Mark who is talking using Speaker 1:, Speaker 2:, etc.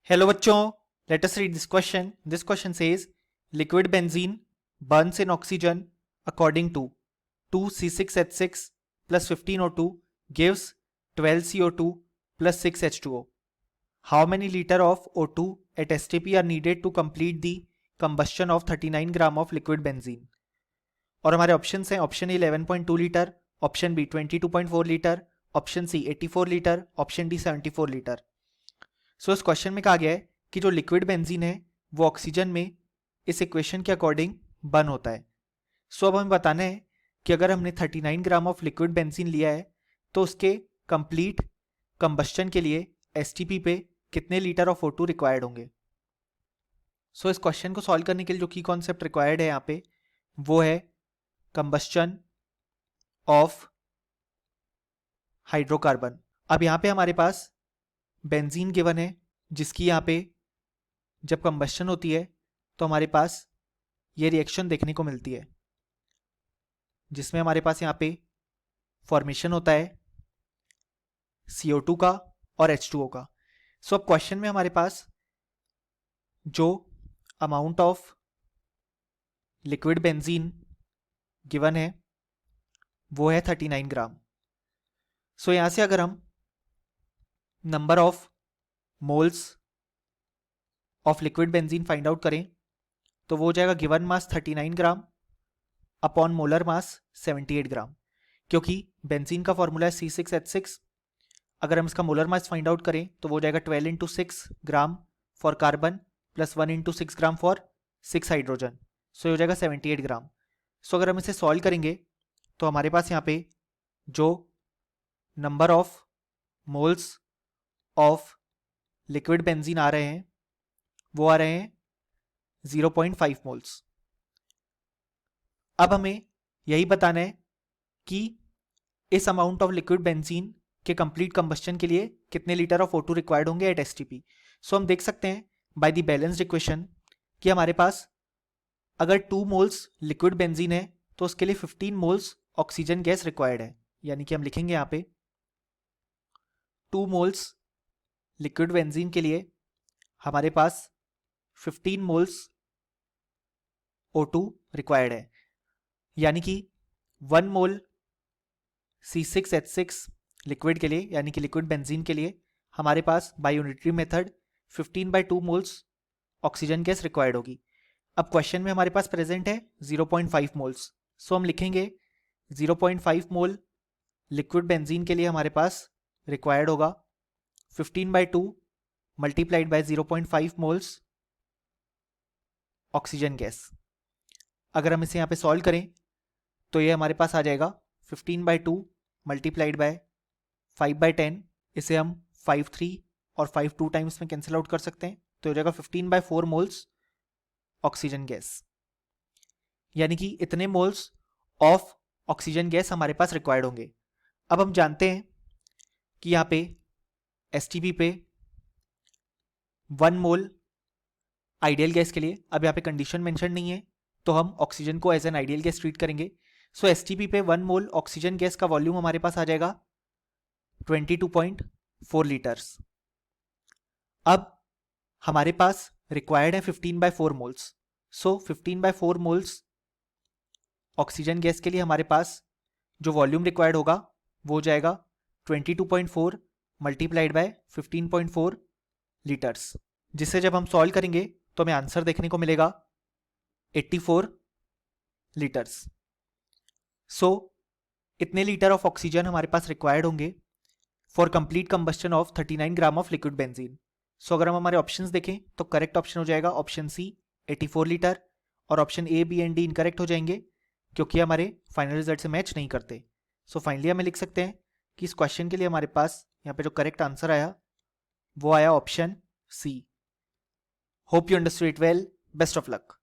Speaker 1: Hello बच्चों, let us read this question. This question says liquid benzene burns in oxygen according to 2C6H6 plus 15O2 gives 12CO2 plus 6H2O. How many liter of O2 at STP are needed to complete the combustion of 39 gram of liquid benzene? और हमारे options हैं option A 11.2 litre, option B 22.4 litre, option C 84 litre, option D 74 litre. इस question में कहा गया है कि जो लिक्विड बेंजीन है वो ऑक्सीजन में इस इक्वेशन के अकॉर्डिंग बर्न होता है। अब हमें बताना है कि अगर हमने 39 ग्राम ऑफ लिक्विड बेंजीन लिया है तो उसके कंप्लीट कंबस्शन के लिए एसटीपी पे कितने लीटर ऑफ O2 रिक्वायर्ड होंगे। इस क्वेश्चन को सॉल्व करने के लिए जो की कॉन्सेप्ट रिक्वायर्ड है यहाँ पे वो है कंबस्शन ऑफ हाइड्रोकार्बन। अब यहाँ पे हमारे पास बेंजीन गिवन है जिसकी यहाँ पे जब कंबस्शन होती है तो हमारे पास ये रिएक्शन देखने को मिलती है जिसमें हमारे पास यहाँ पे फॉर्मेशन होता है CO2 का और H2O का। अब क्वेश्चन में हमारे पास जो amount of liquid benzene given है वो है 39 ग्राम। यहाँ से अगर हम number of moles of liquid benzene find out करें तो वो हो जाएगा गिवन मास 39 ग्राम अपॉन मोलर मास 78 ग्राम, क्योंकि बेंजीन का फॉर्मूला है C6H6। अगर हम इसका मोलर मास फाइंड आउट करें तो वो हो जाएगा 12 × 6 gram for carbon plus 1 × 6 gram for 6 hydrogen. ये हो जाएगा 78 ग्राम। अगर हम इसे सॉल्व करेंगे तो हमारे पास यहाँ पे जो number of moles of liquid benzene आ रहे हैं वो आ रहे हैं 0.5 मोल्स। अब हमें यही बताना है कि इस अमाउंट ऑफ लिक्विड बेंजीन के कंप्लीट कंबस्शन के लिए कितने लीटर ऑफ O2 रिक्वायर्ड होंगे एट एसटीपी। हम देख सकते हैं बाय द बैलेंस्ड इक्वेशन कि हमारे पास अगर 2 मोल्स लिक्विड बेंजीन है तो उसके लिए 15 मोल्स ऑक्सीजन गैस रिक्वायर्ड है। यानी कि हम लिखेंगे यहाँ पे 2 मोल्स लिक्विड बेंजीन के लिए हमारे पास 15 मोल्स O2 रिक्वायर्ड है। यानी कि 1 मोल C6H6 लिक्विड के लिए यानी कि लिक्विड बेंजीन के लिए हमारे पास by unitary method 15/2 moles oxygen gas required होगी। अब क्वेश्चन में हमारे पास प्रेजेंट है 0.5 मोल्स। हम लिखेंगे 0.5 मोल लिक्विड बेंजीन के लिए हमारे पास रिक्वायर्ड होगा 15/2 multiplied by 0.5 moles oxygen gas. अगर हम इसे यहाँ पे सॉल्व करें तो ये हमारे पास आ जाएगा 15/2 मल्टीप्लाइड बाय 5/10। इसे हम 5/3 और 5/2 टाइम्स में कैंसिल आउट कर सकते हैं तो हो जाएगा 15/4 मोल्स ऑक्सीजन गैस। यानी कि इतने मोल्स ऑफ ऑक्सीजन गैस हमारे पास रिक्वायर्ड होंगे। अब हम जानते हैं कि यहाँ पे एसटीपी पे 1 मोल आइडियल गैस के लिए, अब यहाँ पे कंडीशन मेंशन नहीं है तो हम ऑक्सीजन को as an ideal gas treat करेंगे। एसटीपी पे 1 मोल ऑक्सीजन गैस का वॉल्यूम हमारे पास आ जाएगा 22.4 लीटर्स। अब हमारे पास रिक्वायर्ड है 15/4 मोल्स। 15/4 मोल्स ऑक्सीजन गैस के लिए हमारे पास जो वॉल्यूम रिक्वायर्ड होगा वो हो जाएगा 22.4 मल्टीप्लाइड बाय 15.4 लीटर्स, जिसे जब हम सॉल्व करेंगे तो हमें आंसर देखने को मिलेगा 84 लीटर्स। इतने लीटर ऑफ ऑक्सीजन हमारे पास रिक्वायर्ड होंगे for complete combustion of 39 gram of liquid benzene. अगर हम हमारे ऑप्शंस देखें तो करेक्ट ऑप्शन हो जाएगा ऑप्शन सी 84 लीटर और option A B and D incorrect हो जाएंगे क्योंकि हमारे फाइनल रिजल्ट से मैच नहीं करते। फाइनली हमें लिख सकते हैं कि इस क्वेश्चन के लिए हमारे पास यहाँ पे जो करेक्ट आंसर आया वो आया option C. Hope you understood it well. Best of luck.